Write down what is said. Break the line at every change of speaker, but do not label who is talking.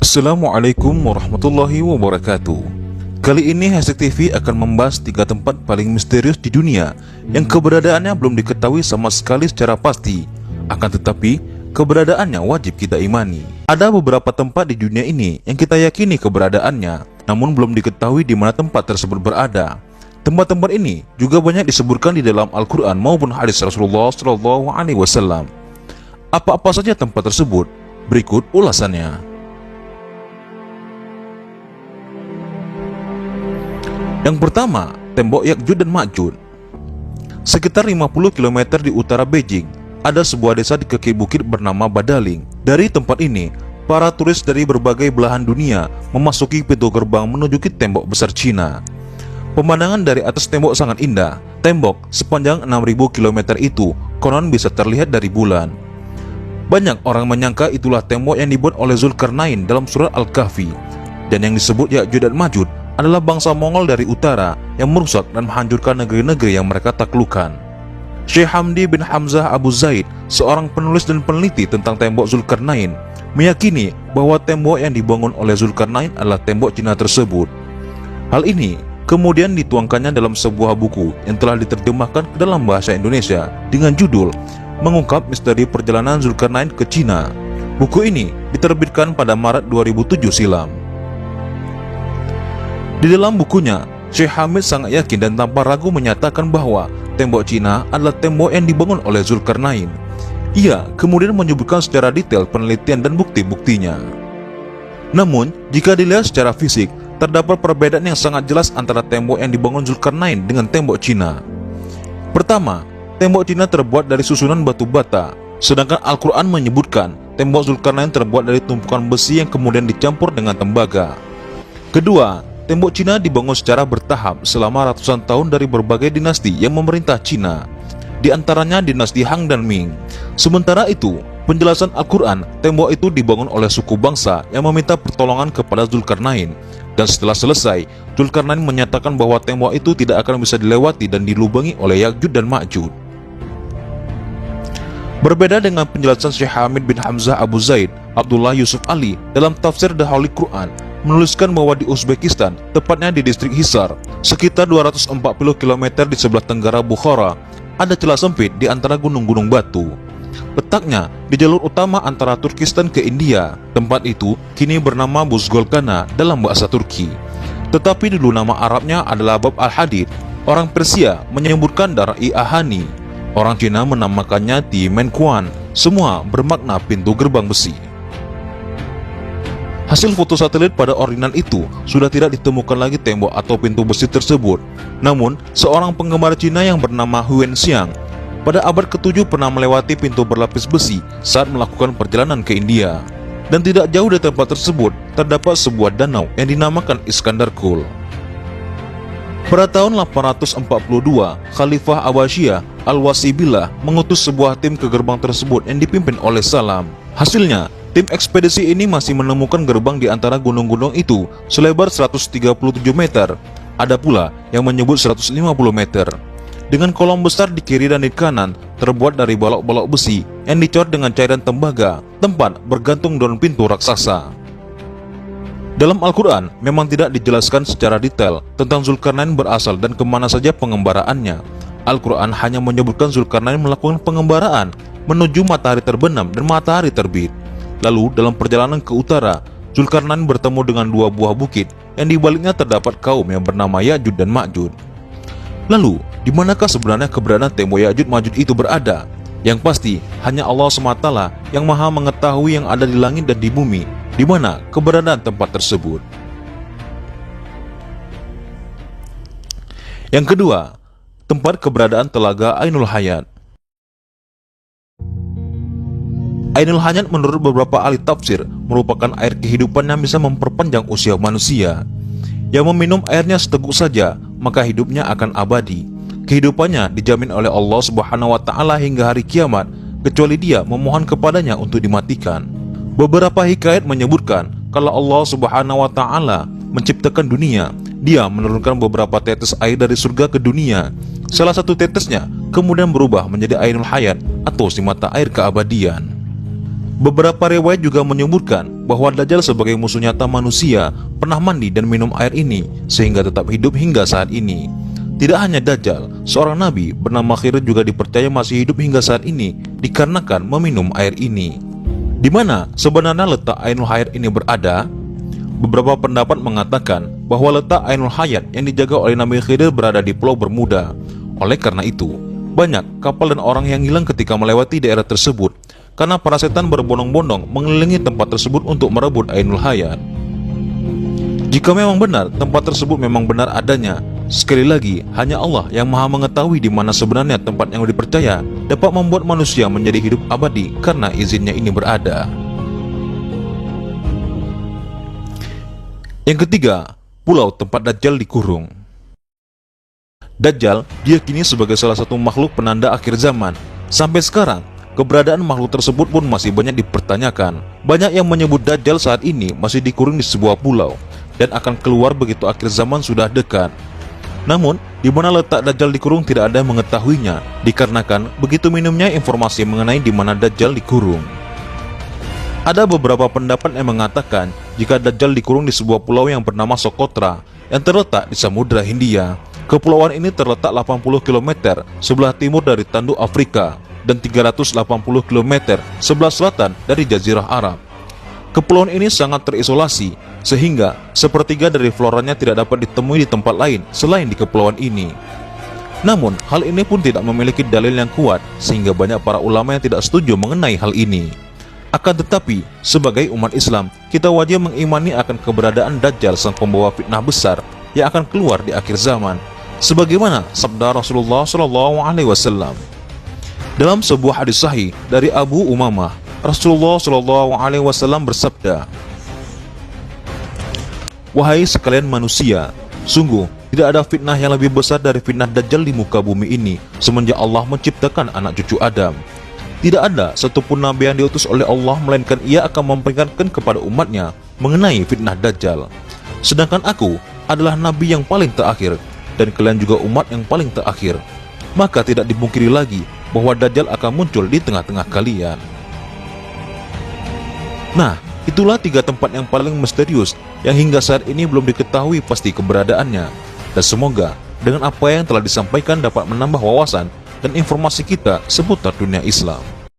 Assalamualaikum warahmatullahi wabarakatuh. Kali ini Hasik TV akan membahas 3 tempat paling misterius di dunia yang keberadaannya belum diketahui sama sekali secara pasti. Akan tetapi, keberadaannya wajib kita imani. Ada beberapa tempat di dunia ini yang kita yakini keberadaannya, namun belum diketahui di mana tempat tersebut berada. Tempat-tempat ini juga banyak disebutkan di dalam Al-Quran maupun hadis Rasulullah SAW. Apa-apa saja tempat tersebut? Berikut ulasannya. Yang pertama, tembok Ya'juj dan Ma'juj. Sekitar 50 km di utara Beijing, ada sebuah desa di kaki bukit bernama Badaling. Dari tempat ini, para turis dari berbagai belahan dunia memasuki pintu gerbang menuju ke tembok besar Cina. Pemandangan dari atas tembok sangat indah. Tembok sepanjang 6.000 km itu konon bisa terlihat dari bulan. Banyak orang menyangka itulah tembok yang dibuat oleh Zulkarnain dalam surat Al-Kahfi. Dan yang disebut Ya'juj dan Ma'juj adalah bangsa Mongol dari utara yang merusak dan menghancurkan negeri-negeri yang mereka taklukkan. Syekh Hamdi bin Hamzah Abu Zaid, seorang penulis dan peneliti tentang tembok Zulkarnain, meyakini bahwa tembok yang dibangun oleh Zulkarnain adalah tembok Cina tersebut. Hal ini kemudian dituangkannya dalam sebuah buku yang telah diterjemahkan ke dalam bahasa Indonesia dengan judul Mengungkap Misteri Perjalanan Zulkarnain ke Cina. Buku ini diterbitkan pada Maret 2007 silam. Di dalam bukunya, Syekh Hamid sangat yakin dan tanpa ragu menyatakan bahwa tembok Cina adalah tembok yang dibangun oleh Zulkarnain. Ia kemudian menyebutkan secara detail penelitian dan bukti-buktinya. Namun, jika dilihat secara fisik, terdapat perbedaan yang sangat jelas antara tembok yang dibangun Zulkarnain dengan tembok Cina. Pertama, tembok Cina terbuat dari susunan batu bata, sedangkan Al-Quran menyebutkan tembok Zulkarnain terbuat dari tumpukan besi yang kemudian dicampur dengan tembaga. Kedua, tembok Cina dibangun secara bertahap selama ratusan tahun dari berbagai dinasti yang memerintah Cina, di antaranya dinasti Han dan Ming. Sementara itu, penjelasan Al-Quran, tembok itu dibangun oleh suku bangsa yang meminta pertolongan kepada Zulkarnain. Dan setelah selesai, Zulkarnain menyatakan bahwa tembok itu tidak akan bisa dilewati dan dilubangi oleh Ya'juj dan Ma'juj. Berbeda dengan penjelasan Syekh Hamid bin Hamzah Abu Zaid, Abdullah Yusuf Ali dalam tafsir The Holy Quran menuliskan bahwa di Uzbekistan, tepatnya di distrik Hisar, sekitar 240 km di sebelah tenggara Bukhara, ada celah sempit di antara gunung-gunung batu. Letaknya di jalur utama antara Turkistan ke India. Tempat itu kini bernama Buzgolkana dalam bahasa Turki. Tetapi dulu nama Arabnya adalah Bab al-Hadid. Orang Persia menyebutkan Dar-i Ahani. Orang Cina menamakannya Timenkuan. Semua bermakna pintu gerbang besi. Hasil foto satelit pada ordinat itu sudah tidak ditemukan lagi tembok atau pintu besi tersebut. Namun, seorang penggemar Cina yang bernama Huan Xiang pada abad ke-7 pernah melewati pintu berlapis besi saat melakukan perjalanan ke India. Dan tidak jauh dari tempat tersebut terdapat sebuah danau yang dinamakan Iskandar Kul. Pada tahun 842, Khalifah Abbasiyah Al-Wasibilah mengutus sebuah tim ke gerbang tersebut yang dipimpin oleh Salam. Hasilnya, tim ekspedisi ini masih menemukan gerbang di antara gunung-gunung itu selebar 137 meter. Ada pula yang menyebut 150 meter. Dengan kolom besar di kiri dan di kanan, terbuat dari balok-balok besi yang dicor dengan cairan tembaga, tempat bergantung daun pintu raksasa. Dalam Al-Quran memang tidak dijelaskan secara detail tentang Zulkarnain berasal dan kemana saja pengembaraannya. Al-Quran hanya menyebutkan Zulkarnain melakukan pengembaraan menuju matahari terbenam dan matahari terbit. Lalu dalam perjalanan ke utara, Zulkarnain bertemu dengan 2 buah bukit yang di baliknya terdapat kaum yang bernama Ya'juj dan Ma'juj. Lalu, di manakah sebenarnya keberadaan tembok Ya'juj Ma'juj itu berada? Yang pasti, hanya Allah SWT yang maha mengetahui yang ada di langit dan di bumi, di mana keberadaan tempat tersebut. Yang kedua, tempat keberadaan telaga Ainul Hayat. Ainul Hayat menurut beberapa ahli tafsir merupakan air kehidupan yang bisa memperpanjang usia manusia. Yang meminum airnya seteguk saja, maka hidupnya akan abadi. Kehidupannya dijamin oleh Allah Subhanahu wa Ta'ala hingga hari kiamat, kecuali dia memohon kepadanya untuk dimatikan. Beberapa hikayat menyebutkan kalau Allah Subhanahu wa Ta'ala menciptakan dunia, dia menurunkan beberapa tetes air dari surga ke dunia. Salah satu tetesnya kemudian berubah menjadi Ainul Hayat atau si mata air keabadian. Beberapa riwayat juga menyebutkan bahwa Dajjal sebagai musuh nyata manusia pernah mandi dan minum air ini sehingga tetap hidup hingga saat ini. Tidak hanya Dajjal, seorang nabi bernama Khidir juga dipercaya masih hidup hingga saat ini dikarenakan meminum air ini. Di mana sebenarnya letak Ainul Hayat ini berada? Beberapa pendapat mengatakan bahwa letak Ainul Hayat yang dijaga oleh Nabi Khidir berada di Pulau Bermuda. Oleh karena itu, banyak kapal dan orang yang hilang ketika melewati daerah tersebut karena para setan berbondong-bondong mengelilingi tempat tersebut untuk merebut Ainul Hayat. Jika memang benar tempat tersebut memang benar adanya, sekali lagi hanya Allah yang maha mengetahui di mana sebenarnya tempat yang dipercaya dapat membuat manusia menjadi hidup abadi karena izinnya ini berada. Yang ketiga, pulau tempat Dajjal dikurung. Dajjal diyakini sebagai salah satu makhluk penanda akhir zaman. Sampai sekarang, keberadaan makhluk tersebut pun masih banyak dipertanyakan. Banyak yang menyebut Dajjal saat ini masih dikurung di sebuah pulau dan akan keluar begitu akhir zaman sudah dekat. Namun, di mana letak Dajjal dikurung tidak ada yang mengetahuinya, dikarenakan begitu minimnya informasi mengenai di mana Dajjal dikurung. Ada beberapa pendapat yang mengatakan jika Dajjal dikurung di sebuah pulau yang bernama Socotra yang terletak di Samudra Hindia. Kepulauan ini terletak 80 km sebelah timur dari tanduk Afrika dan 380 km sebelah selatan dari Jazirah Arab. Kepulauan ini sangat terisolasi sehingga sepertiga dari floranya tidak dapat ditemui di tempat lain selain di kepulauan ini. Namun, hal ini pun tidak memiliki dalil yang kuat sehingga banyak para ulama yang tidak setuju mengenai hal ini. Akan tetapi, sebagai umat Islam, kita wajib mengimani akan keberadaan Dajjal sang pembawa fitnah besar yang akan keluar di akhir zaman, sebagaimana sabda Rasulullah SAW. Dalam sebuah hadis sahih dari Abu Umamah, Rasulullah SAW bersabda, "Wahai sekalian manusia, sungguh tidak ada fitnah yang lebih besar dari fitnah Dajjal di muka bumi ini semenjak Allah menciptakan anak cucu Adam. Tidak ada satupun nabi yang diutus oleh Allah melainkan ia akan memperingatkan kepada umatnya mengenai fitnah Dajjal. Sedangkan aku adalah nabi yang paling terakhir dan kalian juga umat yang paling terakhir. Maka tidak dipungkiri lagi bahwa Dajjal akan muncul di tengah-tengah kalian." Nah, itulah 3 tempat yang paling misterius yang hingga saat ini belum diketahui pasti keberadaannya. Dan semoga dengan apa yang telah disampaikan dapat menambah wawasan dan informasi kita seputar dunia Islam.